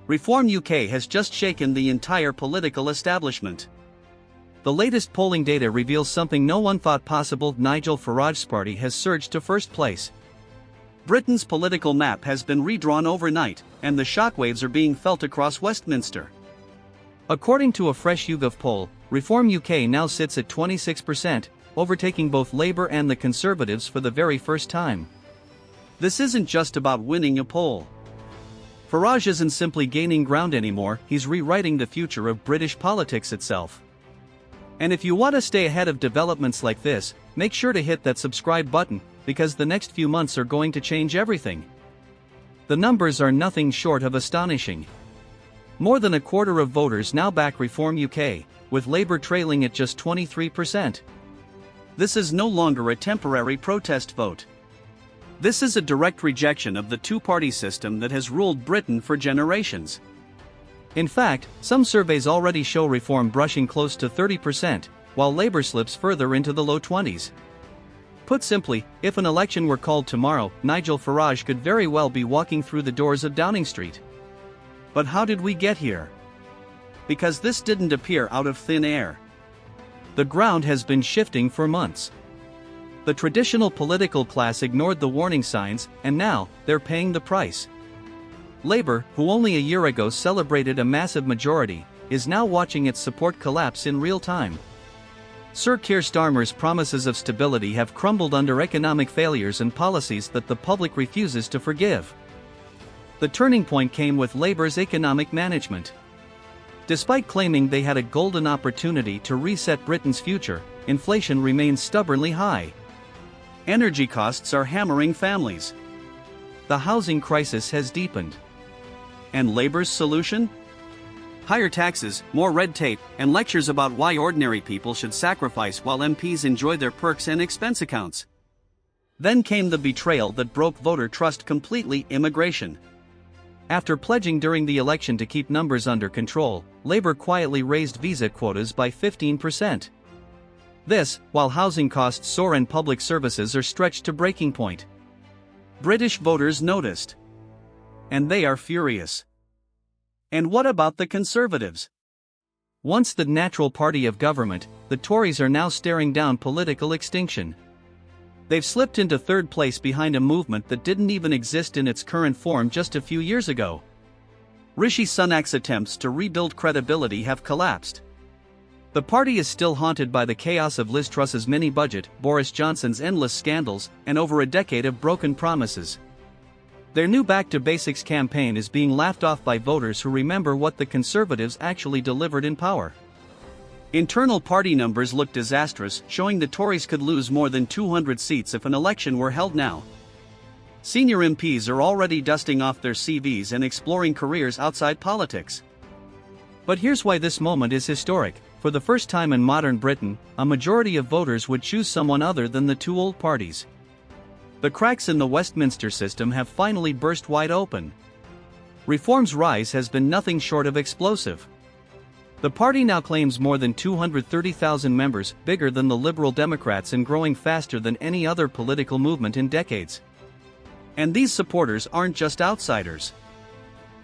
Reform UK has just shaken the entire political establishment. The latest polling data reveals something no one thought possible. Nigel Farage's party has surged to first place. Britain's political map has been redrawn overnight, and the shockwaves are being felt across Westminster. According to a fresh YouGov poll, Reform UK now sits at 26%, overtaking both Labour and the Conservatives for the very first time. This isn't just about winning a poll. Farage isn't simply gaining ground anymore, he's rewriting the future of British politics itself. And if you want to stay ahead of developments like this, make sure to hit that subscribe button, because the next few months are going to change everything. The numbers are nothing short of astonishing. More than a quarter of voters now back Reform UK, with Labour trailing at just 23%. This is no longer a temporary protest vote. This is a direct rejection of the two-party system that has ruled Britain for generations. In fact, some surveys already show Reform brushing close to 30%, while Labour slips further into the low 20s. Put simply, if an election were called tomorrow, Nigel Farage could very well be walking through the doors of Downing Street. But how did we get here? Because this didn't appear out of thin air. The ground has been shifting for months. The traditional political class ignored the warning signs, and now, they're paying the price. Labour, who only a year ago celebrated a massive majority, is now watching its support collapse in real time. Sir Keir Starmer's promises of stability have crumbled under economic failures and policies that the public refuses to forgive. The turning point came with Labour's economic management. Despite claiming they had a golden opportunity to reset Britain's future, inflation remains stubbornly high. Energy costs are hammering families. The housing crisis has deepened. And Labour's solution? Higher taxes, more red tape, and lectures about why ordinary people should sacrifice while MPs enjoy their perks and expense accounts. Then came the betrayal that broke voter trust completely: immigration. After pledging during the election to keep numbers under control, Labour quietly raised visa quotas by 15%. This, while housing costs soar and public services are stretched to breaking point. British voters noticed. And they are furious. And what about the Conservatives? Once the natural party of government, the Tories are now staring down political extinction. They've slipped into third place behind a movement that didn't even exist in its current form just a few years ago. Rishi Sunak's attempts to rebuild credibility have collapsed. The party is still haunted by the chaos of Liz Truss's mini-budget, Boris Johnson's endless scandals, and over a decade of broken promises. Their new Back to Basics campaign is being laughed off by voters who remember what the Conservatives actually delivered in power. Internal party numbers look disastrous, showing the Tories could lose more than 200 seats if an election were held now. Senior MPs are already dusting off their CVs and exploring careers outside politics. But here's why this moment is historic. For the first time in modern Britain, a majority of voters would choose someone other than the two old parties. The cracks in the Westminster system have finally burst wide open. Reform's rise has been nothing short of explosive. The party now claims more than 230,000 members, bigger than the Liberal Democrats and growing faster than any other political movement in decades. And these supporters aren't just outsiders.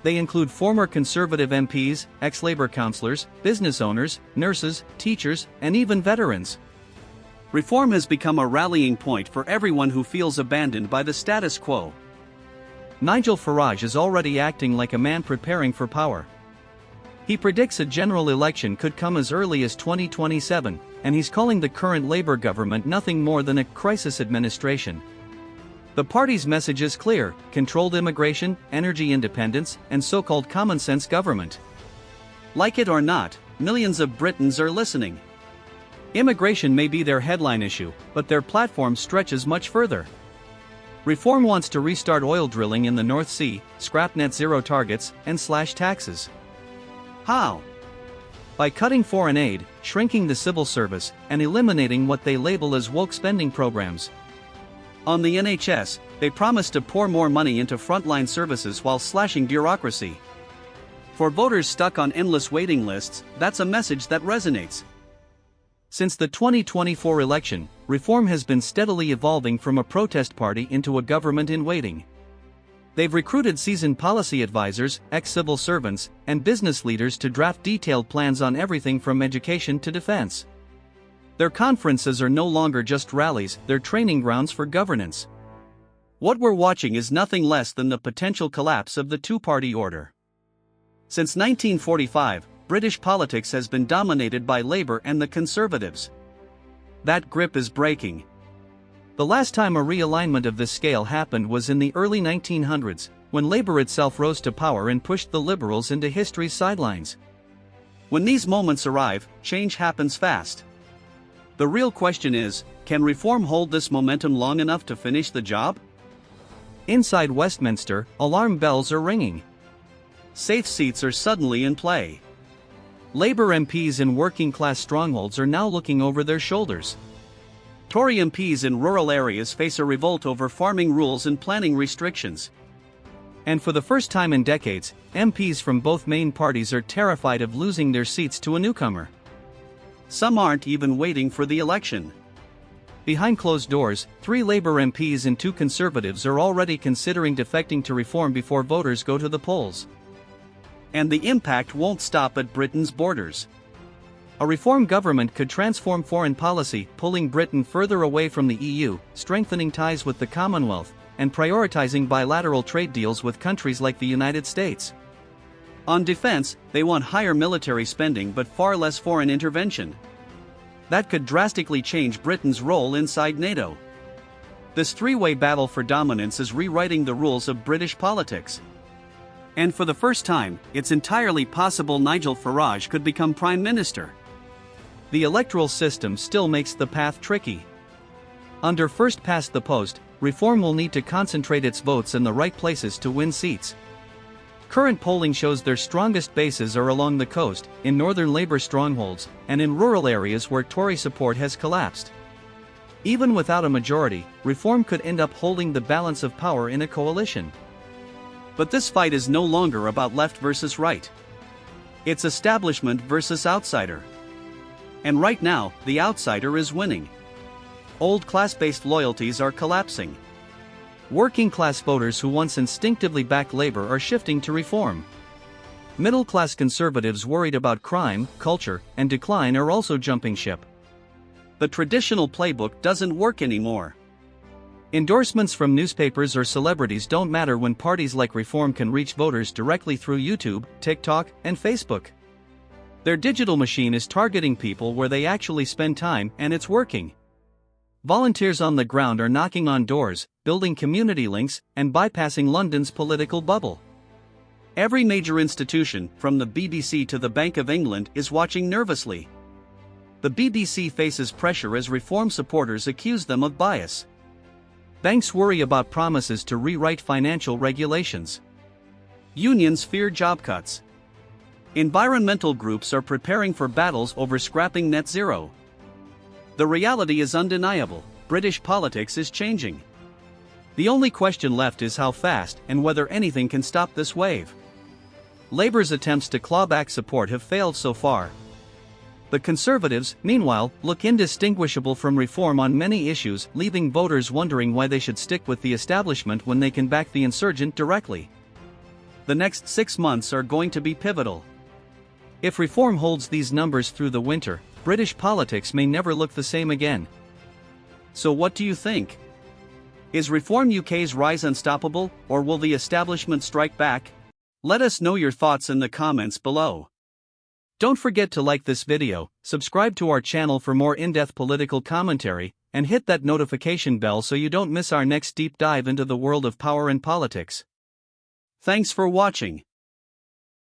They include former Conservative MPs, ex-Labour councillors, business owners, nurses, teachers, and even veterans. Reform has become a rallying point for everyone who feels abandoned by the status quo. Nigel Farage is already acting like a man preparing for power. He predicts a general election could come as early as 2027, and he's calling the current Labour government nothing more than a crisis administration. The party's message is clear: controlled immigration, energy independence, and so-called common-sense government. Like it or not, millions of Britons are listening. Immigration may be their headline issue, but their platform stretches much further. Reform wants to restart oil drilling in the North Sea, scrap net zero targets, and slash taxes. How? By cutting foreign aid, shrinking the civil service, and eliminating what they label as woke spending programs. On the NHS, they promise to pour more money into frontline services while slashing bureaucracy. For voters stuck on endless waiting lists, that's a message that resonates. Since the 2024 election, Reform has been steadily evolving from a protest party into a government in waiting. They've recruited seasoned policy advisors, ex-civil servants, and business leaders to draft detailed plans on everything from education to defense. Their conferences are no longer just rallies, they're training grounds for governance. What we're watching is nothing less than the potential collapse of the two-party order. Since 1945, British politics has been dominated by Labour and the Conservatives. That grip is breaking. The last time a realignment of this scale happened was in the early 1900s, when Labour itself rose to power and pushed the Liberals into history's sidelines. When these moments arrive, change happens fast. The real question is, can reform hold this momentum long enough to finish the job? Inside Westminster, alarm bells are ringing. Safe seats are suddenly in play. Labour MPs in working-class strongholds are now looking over their shoulders. Tory MPs in rural areas face a revolt over farming rules and planning restrictions. And for the first time in decades, MPs from both main parties are terrified of losing their seats to a newcomer. Some aren't even waiting for the election. Behind closed doors, 3 Labour MPs and 2 Conservatives are already considering defecting to reform before voters go to the polls. And the impact won't stop at Britain's borders. A reform government could transform foreign policy, pulling Britain further away from the EU, strengthening ties with the Commonwealth, and prioritizing bilateral trade deals with countries like the United States. On defense, they want higher military spending but far less foreign intervention. That could drastically change Britain's role inside NATO. This three-way battle for dominance is rewriting the rules of British politics. And for the first time, it's entirely possible Nigel Farage could become Prime Minister. The electoral system still makes the path tricky. Under first past the post, reform will need to concentrate its votes in the right places to win seats. Current polling shows their strongest bases are along the coast, in northern Labour strongholds, and in rural areas where Tory support has collapsed. Even without a majority, reform could end up holding the balance of power in a coalition. But this fight is no longer about left versus right. It's establishment versus outsider. And right now, the outsider is winning. Old class-based loyalties are collapsing. Working-class voters who once instinctively backed Labour are shifting to reform. Middle-class Conservatives worried about crime, culture, and decline are also jumping ship. The traditional playbook doesn't work anymore. Endorsements from newspapers or celebrities don't matter when parties like Reform can reach voters directly through YouTube, TikTok, and Facebook. Their digital machine is targeting people where they actually spend time, and it's working. Volunteers on the ground are knocking on doors, building community links, and bypassing London's political bubble. Every major institution, from the BBC to the Bank of England, is watching nervously. The BBC faces pressure as reform supporters accuse them of bias. Banks worry about promises to rewrite financial regulations. Unions fear job cuts. Environmental groups are preparing for battles over scrapping net zero. The reality is undeniable: British politics is changing. The only question left is how fast and whether anything can stop this wave. Labour's attempts to claw back support have failed so far. The Conservatives, meanwhile, look indistinguishable from Reform on many issues, leaving voters wondering why they should stick with the establishment when they can back the insurgent directly. The next 6 months are going to be pivotal. If Reform holds these numbers through the winter, British politics may never look the same again. So what do you think? Is Reform UK's rise unstoppable, or will the establishment strike back? Let us know your thoughts in the comments below. Don't forget to like this video, subscribe to our channel for more in-depth political commentary, and hit that notification bell so you don't miss our next deep dive into the world of power and politics. Thanks for watching.